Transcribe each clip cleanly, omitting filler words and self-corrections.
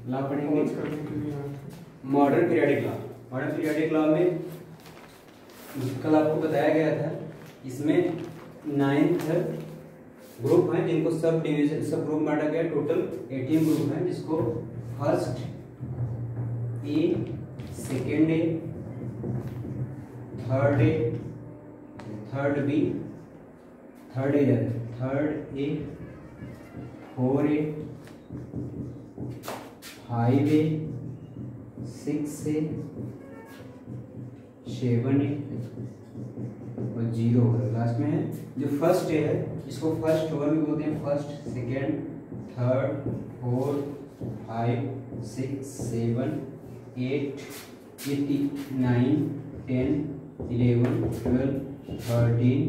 Law पढ़ेंगे modern periodic law. Modern periodic law में कल आपको बताया गया था, इसमें 9th ग्रुप है जिनको सब डिवीजन सब ग्रुप बांटा गया। टोटल 18 ग्रुप है, जिसको first A, second A, third A, third B, third A, third A, 4 A, 5 A, 6 A, 7 A और 0 लास्ट में है। जो फर्स्ट ए है इसको फर्स्ट ओवर भी बोलते हैं, फर्स्ट, सेकेंड, थर्ड, 4, 5, 6, 7, 8, 9, 10, 11, 12, 13,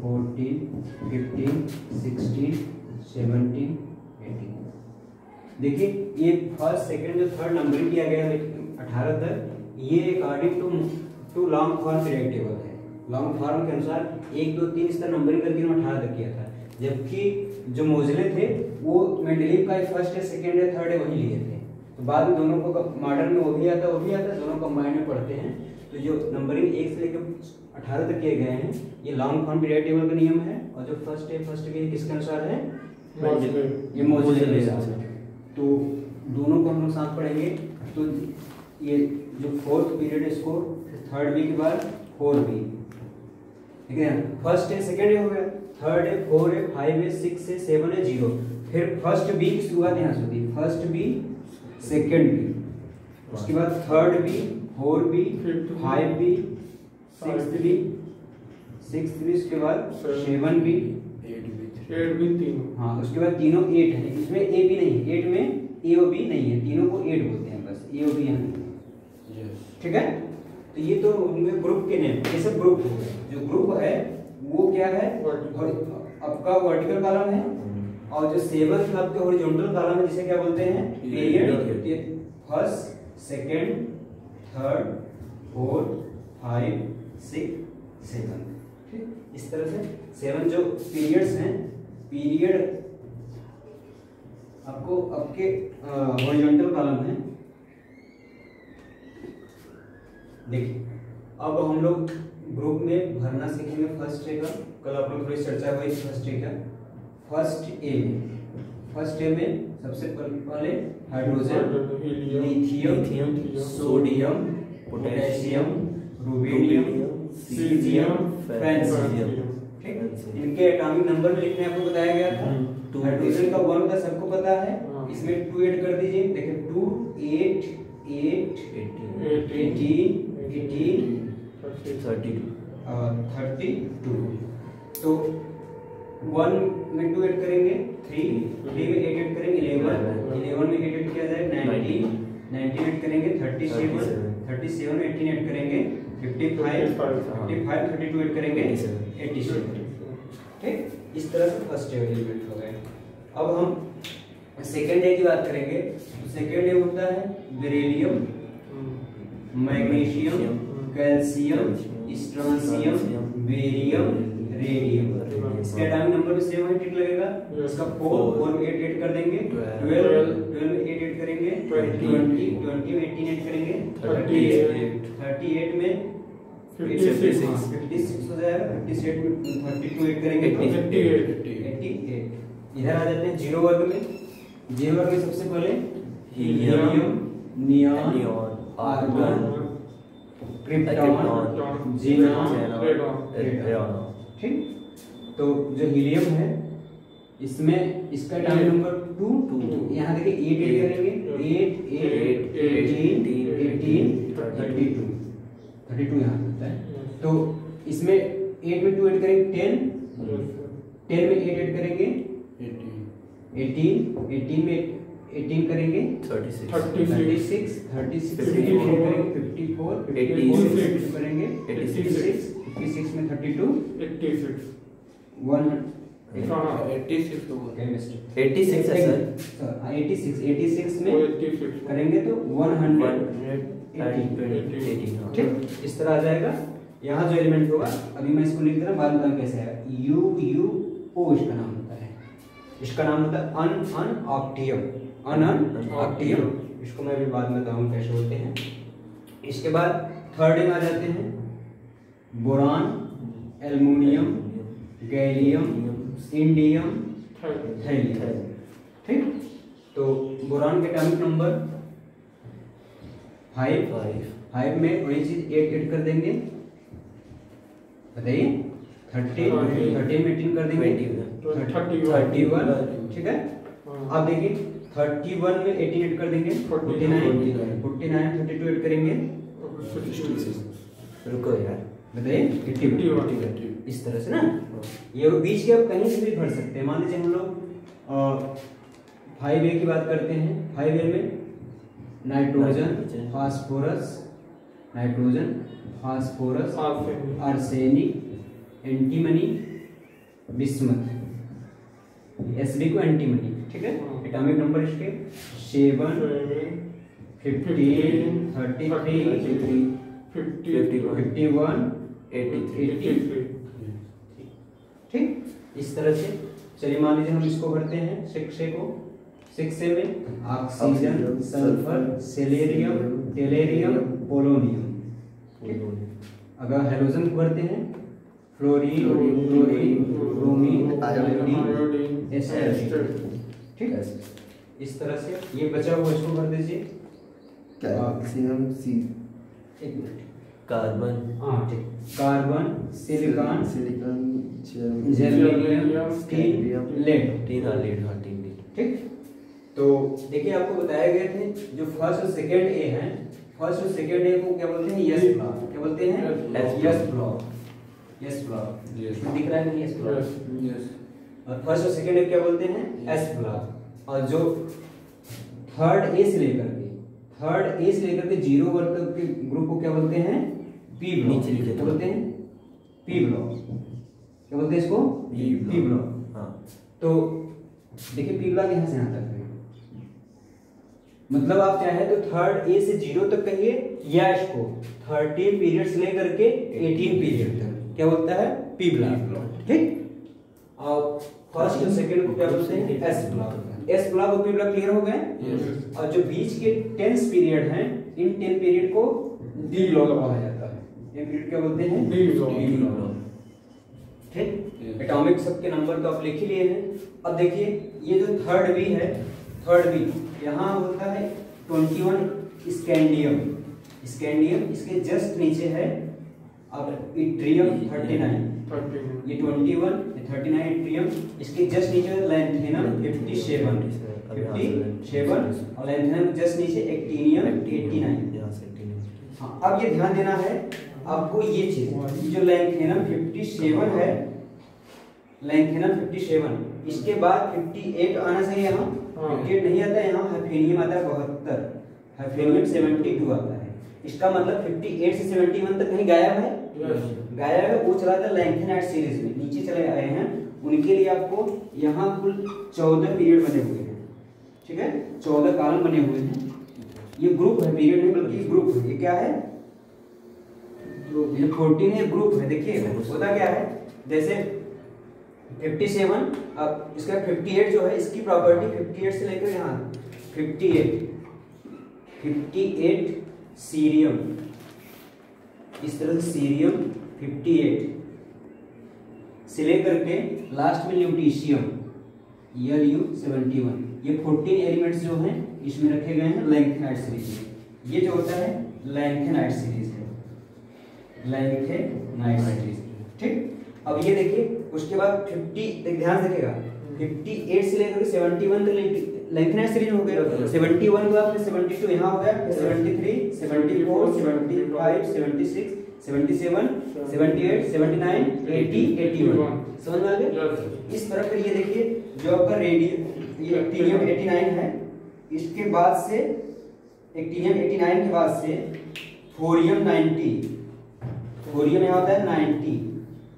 14, 15, 16, 17, 18। देखिए ये फर्स्ट सेकेंड जो थर्ड नंबरिंग किया गया है 18 तक, ये according to long form period table है। लॉन्ग फॉर्म के अनुसार 1, 2, 3 इस तरह नंबरिंग करके 18 तक किया था। जबकि जो मोजले थे वो मेंडलीव का फर्स्ट है, सेकेंड है, थर्ड है वही लिए थे। तो बाद में दोनों को मॉडर्न में वो भी आता दोनों कंबाइंड में पढ़ते हैं। तो जो नंबरिंग 1 से लेकर 18 तक किए गए हैं ये लॉन्ग फॉर्म पीरियड टेबल का नियम है। और जो फर्स्ट है फर्स्ट के किसके अनुसार है, ये मोजले के हिसाब से। तो दोनों को हम लोग साथ पढ़ेंगे। तो ये जो फोर्थ पीरियड है इसको थर्ड बी के बाद 4B, ठीक है। फर्स्ट है, सेकेंड है हो गया, थर्ड है, 4 है, 5 है, 6 है, 7 है, 0। फिर फर्स्ट बी की शुरुआत यहाँ से होती है, फर्स्ट बी, सेकेंड बी, उसके बाद third B, 4B, 5B, 6B, उसके बाद 7B, 8B तीनों। हाँ उसके बाद तीनों 8 है, इसमें ए भी नहीं है, 8 में ए और बी नहीं है, तीनों को 8 बोलते हैं बस, ए और बी यहाँ नहीं है, ठीक है। तो ये तो उनके ग्रुप के नेम, ये सब ग्रुप हो गए। जो ग्रुप है वो क्या है, आपका वर्टिकल कॉलम है, और जो 7th आपके हॉरिजॉन्टल कॉलम है जिसे क्या बोलते हैं, पीरियड। फर्स्ट, सेकेंड, थर्ड, 4, 5, 6, 7, ठीक। इस तरह से 7 जो पीरियड्स हैं, पीरियड आपको आपके हॉरिजॉन्टल कॉलम है। देखिए अब हम लोग ग्रुप में भरना सीखेंगे फर्स्ट ए का। कल आप लोग थोड़ी चर्चा हुई फर्स्ट ए का। फर्स्ट ए में सबसे पहले hydrogen, lithium, sodium, potassium, rubidium, caesium, francium, ठीक। इनके एटॉमिक नंबर लिखने आपको बताया गया था। हाइड्रोजन का 1 का सबको पता है, इसमें 2 ऐड कर दीजिए। देखिए 2, 8, 8, 18, 32। तो 1 में 2 ऐड करेंगे 3 में 8 ऐड करेंगे 11 में 8 ऐड किया जाए 19 ऐड करेंगे 37 में 18 ऐड करेंगे 55 32 ऐड करेंगे 87, ठीक। इस तरह से फर्स्ट एलिमेंट हो गए। अब हम सेकेंड ए की बात करेंगे। सेकेंड ए होता है beryllium, magnesium, calcium, strontium, barium, radium. इसका एटॉमिक नंबर भी सेम है, ठीक लगेगा। इसका 4 में 8 ऐड कर देंगे, 12 में 8 ऐड करेंगे, 20 में 18 ऐड करेंगे, 38 में 56 हो जाएगा, 58 में 32 ऐड करेंगे, 88। इधर आ जाते हैं 0 वर्ग में। 0 वर्ग में सबसे पहले helium, neon, argon, krypton, xenon, radon, ठीक। तो जो हीलियम है इसमें इसका एटॉमिक नंबर 2, यहाँ देखिए 8 ऐड करेंगे, 8, 18, 32 यहाँ होता है। तो इसमें 8 में 2 ऐड करेंगे 10 में 8 ऐड करेंगे 18 में 18 करेंगे 36 में 8 करेंगे 54 करेंगे 56 में 32 86 में करेंगे तो 180, ठीक। इस तरह आ जाएगा। यहाँ जो एलिमेंट होगा अभी मैं इसको लिख दे रहा हूँ, बाद में कैसे है। UUO इसका नाम होता है। इसका नाम होता है अनऑक्टियम। इसको मैं अभी बाद में बताऊँ कैसे होते हैं। इसके बाद थर्ड में आ जाते हैं boron, aluminium, gallium, indium, thallium. ठीक, तो बोरान के एटॉमिक नंबर 5 में वही चीज 8 ऐड कर देंगे, बताइए 30 में 18 कर देंगे 31। ठीक है, अब देखिए 31 में 18 ऐड कर देंगे 49 32 ऐड करेंगे, रुको यार बताइए 81। इस तरह से ना, ये बीच के आप कहीं से भी भर सकते हैं। मान लीजिए हम लोग 5A की बात करते हैं। 5A में nitrogen, phosphorus, arsenic, antimony, bismuth, Sb को एंटीमनी। ठीक है, एटॉमिक नंबर इसके 7 15 33 51 83। ठीक, इस तरह से चलिए मान लीजिए हम इसको भरते हैं 6A को। 6A में ऑक्सीजन, सल्फर, सेलेरियम, टेलेरियम, पोलोनियम। अगर हेलोजन को भरते हैं फ्लोरीन, ब्रोमीन, आयोडीन, एसिड। ठीक है, इस तरह से ये बचा हुआ इसको भर दीजिए। कैल्शियम, एक मिनट, कार्बन, हाँ ठीक, carbon, silicon, germanium, steel, lead. तीन। ठीक, तो देखिए आपको बताए गए थे जो फर्स्ट और सेकंड ए हैं, फर्स्ट और सेकंड ए को क्या बोलते हैं, यस ब्लॉक। क्या बोलते हैं, यस ब्लॉक। यस ब्लॉक दिख रहा है, यस ब्लॉक। और फर्स्ट और सेकंड ए क्या बोलते हैं, एस ब्लॉक। और जो थर्ड ए से लेकर के 0 वर्ग तक के ग्रुप को क्या बोलते हैं, पी ब्लॉक। क्या बोलते हैं, पी ब्लॉक। क्या बोलते हैं इसको, पी ब्लॉक। हाँ, तो देखिए पी ब्लॉक यहाँ से यहाँ तक है, मतलब आप चाहे तो थर्ड ए से 0 तक कहिए, या इसको 13 पीरियड से लेकर के 18 पीरियड तक क्या बोलता है, पी ब्लॉक। ठीक, और फर्स्ट और सेकंड को क्या बोलते हैं, एस ब्लॉक। एस ब्लॉक और पी ब्लॉक क्लियर हो गए। और जो बीच के 10 पीरियड हैं, इन 10 पीरियड को डी ब्लॉक कहा जाता है। ये पीरियड क्या बोलते हैं, डी ब्लॉक। ठीक, एटॉमिक सबके नंबर तो आप लिख ही लिए हैं। अब देखिए ये जो थर्ड बी है, थर्ड बी यहाँ होता है 21 स्कैंडियम। इसके जस्ट नीचे है अब इट्रियम 39। ये 21, ये 39 इट्रियम। इसके जस्ट नीचे लैंथेनम 57 और लैंथेनम जस्ट नीचे एक्टिनियम 89। हाँ, अब ये ध्यान देना है आपको, ये चीज जो लैंथेनम 57 है, लैंथेनम 57, इसके बाद 58 आना चाहिए। यहाँ 58 नहीं आता है, यहाँ हैफेनियम आता है 72, हैफेनियम 72 आता है। इसका मतलब 58 से 71 तक कहीं गायब है, गायब है। वो चला था लैंथेनाइट सीरीज में, नीचे चले आए हैं। उनके लिए आपको यहाँ कुल 14 पीरियड बने हुए हैं। ठीक है, 14 कॉलम बने हुए हैं। ये ग्रुप है, पीरियड नहीं बल्कि ग्रुप है। ये क्या है, ये 14 है, ग्रुप है। देखिए होता क्या है, जैसे 57, अब इसका 58 जो है, इसकी प्रॉपर्टी 58 से लेकर यहाँ 58 सीरियम, इस तरह से सीरियम 58 से लेकर के लास्ट में ल्यूटीशियम Lu71। ये 14 एलिमेंट्स जो हैं इसमें रखे गए हैं लैंथेनाइट सीरीज में। ये जो होता है लैंथेनाइट सीरीज है, लैंथेनाइट सीरीज। ठीक, अब ये देखिए उसके बाद 50, ध्यान रखिएगा, 58 से लेकर 71 तक लैंथेनाइट सीरीज हो गया। 71 के बाद 72 यहाँ हो गया, 73, 74, 75, 76, 77, 78, 79, 80, 81। समझ में आ गया। इस तरह फिर ये देखिए जो आपका ये एक्टिनियम 89 है, इसके बाद से एक्टिनियम 89 के बाद से थोरियम 90, थोरियम यहाँ होता है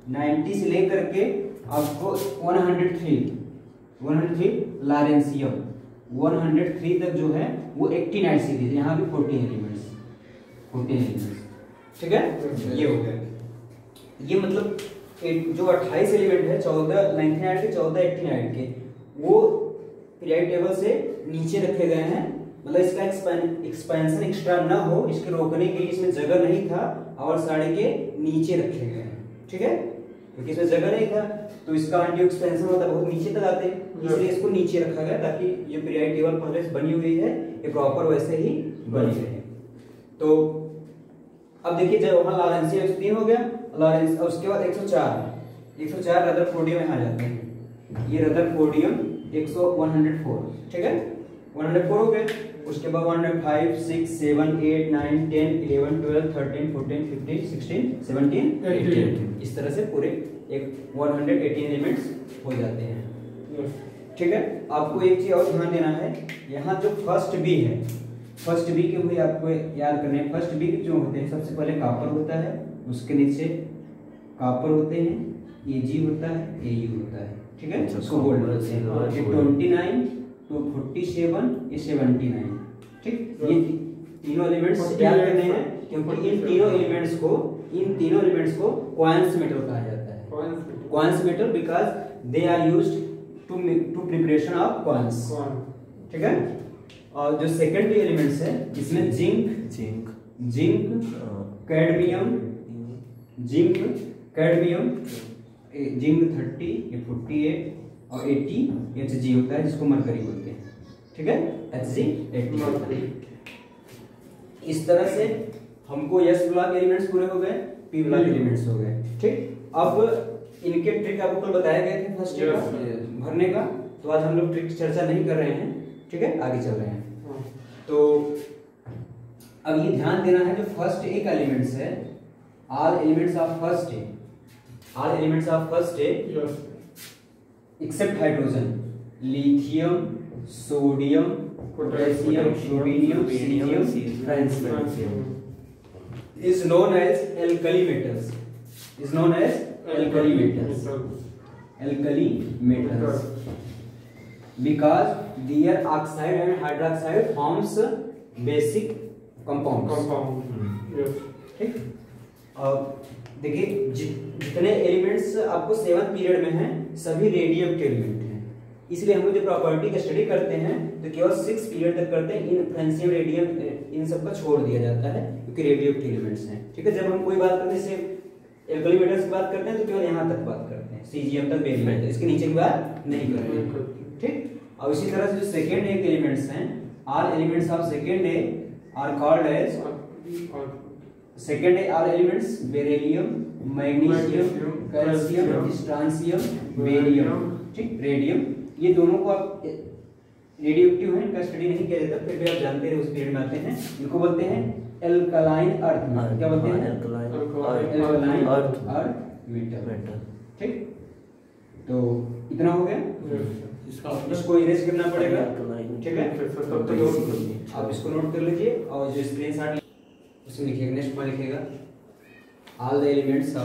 90 से लेकर के आपको 103 लारेंसियम 103 तक जो है वो 89 सीरीज, यहाँ भी 40 एलिमेंट्स। ठीक है, ये हो गया। ये मतलब जो 28 एलिमेंट है, 14 लैंथेनाइट के, 14 एक्टिनाइट के, वो पीरियोडिक टेबल से नीचे रखे गए हैं मतलब इसका एक्सपेंशन एक्स्ट्रा ना हो, इसके रोकने के लिए इसमें जगह नहीं था और साड़ी के नीचे रखे गए हैं, ठीक है, क्योंकि इसमें जगह नहीं था तो इसका अनड्यू एक्सपेंशन होता है बहुत नीचे तक आते, इसलिए इसको नीचे रखा गया ताकि ये पीरियोडिक टेबल पहले से बनी हुई है, ये प्रॉपर वैसे ही बनी रहे। तो अब देखिए जब वहां लॉरेंशियम 103 हो गया, लॉरेंस और उसके बाद 104 रदरफोर्डियम यहाँ आ जाते हैं, ये रदरफोर्डियम 104, ठीक है, 104 हो गए। उसके बाद 105, 6, 7, 8, 9, 10, 11, 12, 13, 14, 15, 16, 17, 18 इस तरह से पूरे एक 118 एलिमेंट्स हो जाते हैं, ठीक है। आपको एक चीज और ध्यान देना है, यहाँ जो फर्स्ट बी है, फर्स्ट बी के भी आपको याद करने हैं। फर्स्ट बी जो होते हैं सबसे पहले कॉपर होता है, उसके नीचे कॉपर होते हैं, Ag होता है, Au होता है, ठीक है, इसको बोल्ड होते हैं। ये 29 तो 47 ये 79, ठीक, ये तीनों एलिमेंट्स याद करने हैं क्योंकि इन तीनों एलिमेंट्स को क्वांस मेटल कहा जाता है, coins metal because they are used to preparation of coins, ठीक है। और जो सेकेंडरी एलिमेंट्स है इसमें जिंक, कैडमियम, जिंक 30, ये 48 और 80 Hg होता है जिसको मरकरी बोलते हैं, ठीक है, Hg80। इस तरह से हमको S ब्लॉक एलिमेंट्स पूरे हो गए, P ब्लॉक एलिमेंट्स हो गए, ठीक। अब इनके ट्रिक आपको कल बताए गए थे फर्स्ट का भरने का, तो आज हम लोग ट्रिक चर्चा नहीं कर रहे हैं, ठीक है, आगे चल रहे हैं। तो अब ये ध्यान देना है जो फर्स्ट एक एलिमेंट्स है, all elements of first A except hydrogen, lithium, sodium, potassium, rubidium, caesium, francium is known as alkali metals, because their oxide and hydroxide forms basic compounds, ठीक। और देखिए जितने एलिमेंट्स आपको 7th पीरियड में हैं सभी रेडियम के एलिमेंट हैं, इसलिए हम लोग जो प्रॉपर्टी का स्टडी करते हैं तो केवल 6 पीरियड तक करते हैं, इन फ्रांसियम, रेडियम इन सब को छोड़ दिया जाता है क्योंकि रेडियम के एलिमेंट्स हैं, ठीक है। जब हम कोई बात करते हैं जैसे एल्कली मेटल्स की बात करते हैं तो केवल यहाँ तक बात करते हैं, सीजियम तक, बेरियम तक, इसके नीचे की बात नहीं करते हैं, ठीक। और इसी तरह से जो सेकेंड ए के एलिमेंट्स हैं, all elements of second A are called as second A all elements beryllium, magnesium, calcium, strontium, barium, ठीक, रेडियम, ये दोनों को आप रेडियोएक्टिव है, इनका स्टडी नहीं किया जाता, फिर भी आप जानते हैं उस पीरियड में आते हैं, इनको बोलते हैं एल्कलाइन अर्थ, क्या बोलते हैं, एल्कलाइन अर्थ मेटल, ठीक। तो इतना हो गया, इसको इरेज करना पड़ेगा, ठीक है, आप इसको नोट कर लीजिए और जो स्क्रीनशॉट उसमें लिखिएगा, नेक्स्ट में लिखिएगा all the elements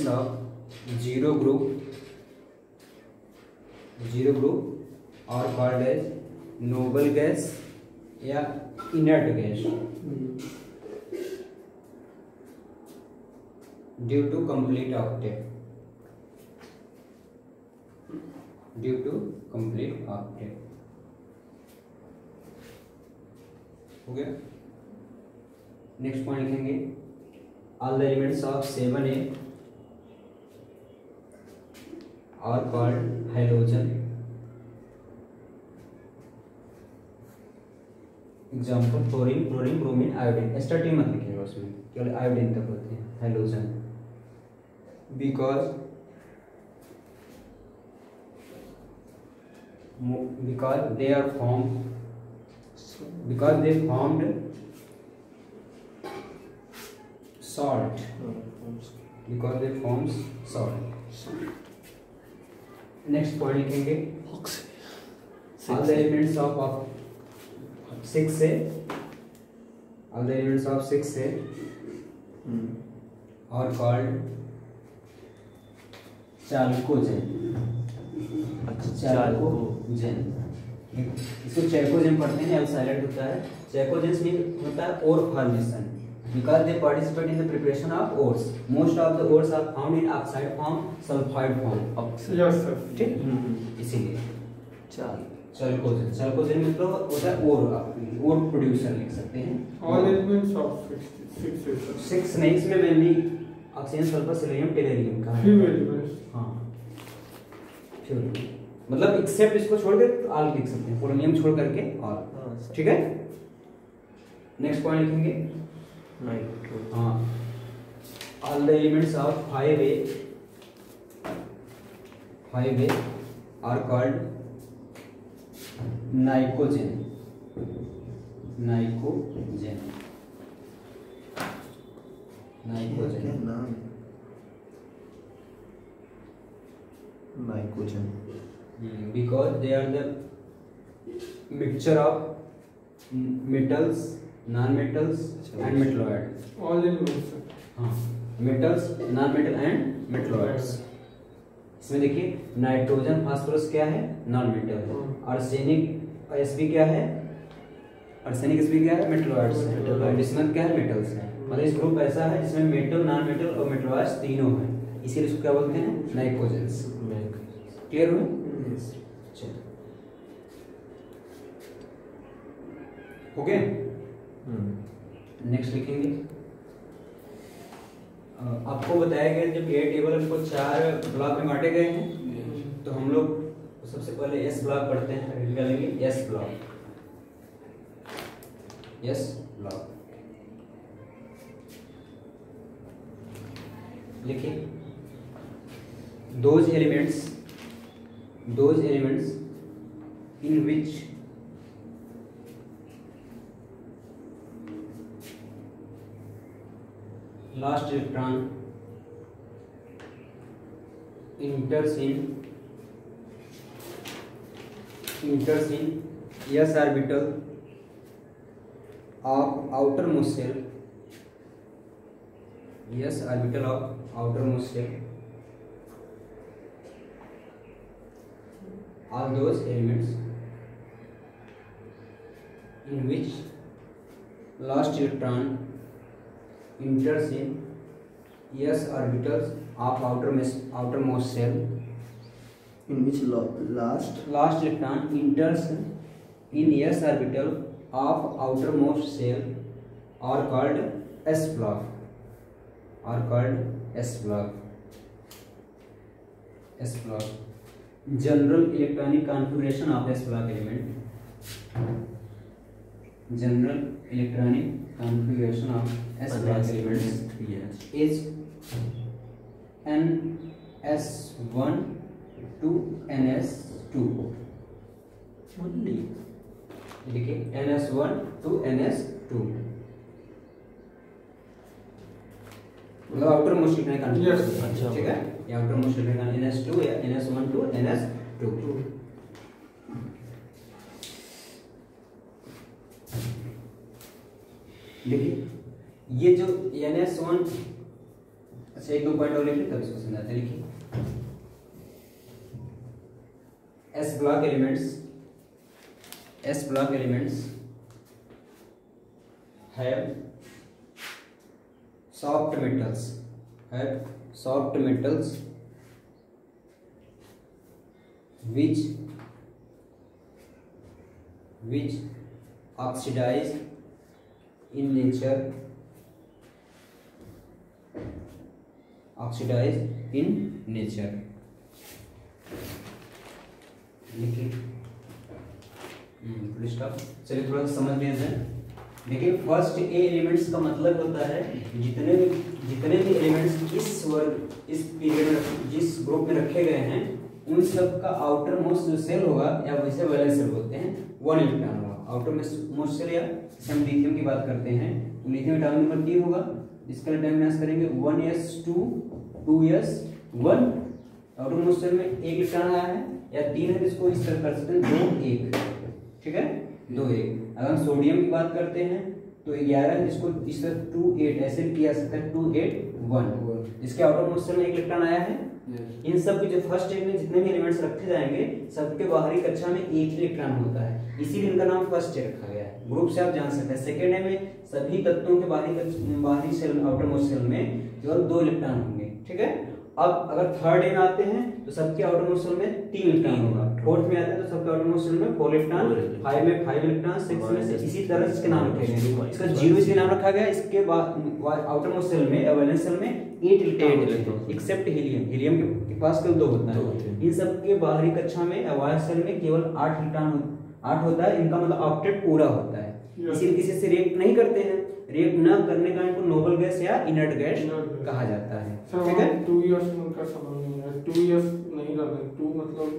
of zero group are called as noble gas या inert gas due to complete octet, हो गया। नेक्स्ट पॉइंट लिखेंगे all the elements of 7A are called hydrogen, example fluorine, bromine, iodine, astatine मत लिखिएगा उसमें, केवल iodine तक होते हैं hydrogen, because they formed salt, next point लिखेंगे all the elements of 6A are called chalcogen, इसको चैकोजेन पढ़ते हैं, एल साइलेंट होता है, चैकोजेंस मीन होता है ओर formation, because they participate in the preparation of ores, most of the ores are found in oxide form, sulfide form, yes sir, ठीक, इसीलिए चलकोजेन, चलकोजेन मतलब होता है और प्रोड्यूसर लिख सकते हैं। ऑल एलिमेंट्स ऑफ 6 नहीं, इसमें mainly oxygen, sulphur, psyllium, tellurium का फ्यू एलिमेंट्स। हाँ फ्यू, मतलब एक्सेप्ट इसको छोड़ के ऑल लिख सकते हैं, पोलोनियम छोड़ करके ऑल। ठीक है, नेक्स्ट पॉइंट लिखेंगे नाइट्रो। हाँ, all the elements of 5A are called nitrogen. Nitrogen क्या नाम? Nitrogen. because they are the mixture of metals, non-metals and metalloids. All elements. हाँ, metals, non-metal and metalloids। इसमें देखिए नाइट्रोजन, फास्फोरस क्या है? Non metal. Arsenic Sb क्या है? Arsenic Sb क्या है? मेटलॉइड्स है। और बिस्मथ क्या है? मेटल्स है। मतलब इस ग्रुप ऐसा है जिसमें मेटल, नॉन मेटल और मेटलॉइड्स तीनों हैं, इसीलिए इसको क्या बोलते हैं? नाइट्रोजन्स। क्लियर हुआ? चलो, ओके, नेक्स्ट लिखेंगे। आपको बताया गया जब ये टेबल हमको 4 ब्लॉक में बांटे गए हैं, तो हम लोग सबसे पहले एस ब्लॉक पढ़ते हैं। निकालेंगे एस ब्लॉक। एस ब्लॉक लिखिए, those elements in which last electron enters in s orbital of outermost shell, s orbital of outermost shell, all those elements in which last electron enters in s orbitals of outermost shell, In which last last electron enters in s orbital of outermost shell are called s block. General electronic configuration of s block element. General electronic configuration of s block elements is ns1 to ns2 only. देखिए ns1 to ns2 मतलब outer most electronic configuration. अच्छा, ठीक है, ये outer most electronic ns2 या ns1 to ns2। देखिए ये जो ns1, अच्छा एक दो पॉइंट और लिखिए तब इसको समझाते हैं। लिखिए S block elements have soft metals which oxidize in nature, लिखिए। चलिए थोड़ा सा समझ लेते हैं। देखिए फर्स्ट ए एलिमेंट्स का मतलब होता है जितने भी एलिमेंट्स इस पीरियड में जिस ग्रुप में रखे गए हैं उन सब का आउटर मोस्ट जो सेल होगा या वैसे वैलेंस सेल बोलते हैं 1 इलेक्ट्रॉन होगा। आउटर मोस्ट सेल या हम लिथियम की बात करते हैं तो लिथियम एटॉमिक नंबर 3 होगा, जिसका टाइम करेंगे 1s2 2s1। Outer most shell में 1 इलेक्ट्रॉन आया है या 3 है, जिसको इस तरह कर सकते हैं 2 1। ठीक है, 2 1। अगर हम सोडियम की बात करते हैं तो 11, जिसको इस तरह 2 8 ऐसे भी किया सकता है 2 8 1। इसके आउटर मोस्ट सेल में 1 इलेक्ट्रॉन आया है। इन सब के जो फर्स्ट स्टेज में जितने भी एलिमेंट्स रखे जाएंगे सबके बाहरी कक्षा में 1 ही इलेक्ट्रॉन होता है, इसीलिए इनका नाम फर्स्ट स्टेज रखा गया है। ग्रुप से आप जान सकते हैं सेकेंड में सभी तत्वों के बाहरी सेल आउटर मोस्ट सेल में केवल 2 इलेक्ट्रॉन होंगे। ठीक है, अब अगर थर्ड ए में आते हैं तो सबके आउटर मोस्ट सेल में 3 इलेक्ट्रॉन होगा। फोर्थ में आता है तो सबके आउटरमोस्ट शेल में 4 इलेक्ट्रॉन, 5 में 5 इलेक्ट्रॉन, 6 में से इसी तरह इसके नाम रखे गए। इसका 0 इसके नाम रखा गया। इसके बाद आउटरमोस्ट शेल में वैलेंस शेल में 8 इलेक्ट्रॉन एक्सेप्ट हीलियम। हीलियम के पास केवल 2 होता है। इन सब के बाहरी कक्षा में वैलेंस शेल में केवल 8 इलेक्ट्रॉन 8 होता है। इनका मतलब ऑक्टेट पूरा होता है। इसी किसी से रिएक्ट नहीं करते हैं। रिएक्ट न करने का इनको नोबल गैस या इनर्ट गैस कहा जाता है। ठीक है, 2 इयर्स में उनका समझ नहीं है। 2 इयर्स नहीं रहना, 2 मतलब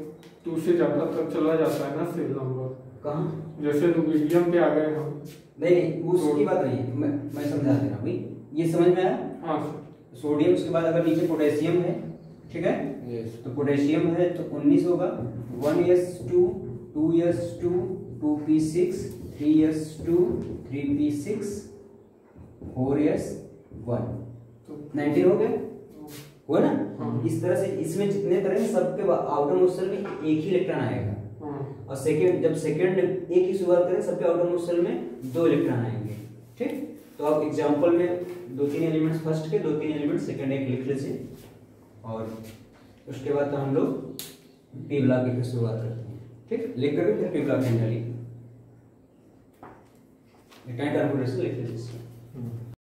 2 से ज्यादा तक चला जाता है ना सेल नंबर। कहाँ जैसे रुबिडियम पे आ गए हम। नहीं, उसकी बात नहीं है। मैं समझा दे रहा हूँ भाई, ये समझ में आया। हाँ सोडियम, उसके बाद अगर नीचे पोटेशियम है, ठीक है, तो पोटेशियम है तो 19 होगा। 1s2 2s2 2p6 3s2 3p6 4s1 19 हो गया, हुआ ना। इस तरह से इसमें जितने तरह हैं सबके आउटर मोस्ट शेल में एक ही इलेक्ट्रॉन आएगा। और सेकंड, जब सेकंड एक ही शुरुआत करें सबके आउटर मोस्ट शेल में 2 इलेक्ट्रॉन आएंगे। ठीक, तो आप एग्जांपल में 2-3 एलिमेंट्स फर्स्ट के, 2-3 एलिमेंट सेकंड एक लिख लीजिए। और उसके बाद तो हम लोग पी ब्लॉक की फिर शुरुआत करते हैं। ठीक, लिख करके फिर पी ब्लॉक लिख लीजिए।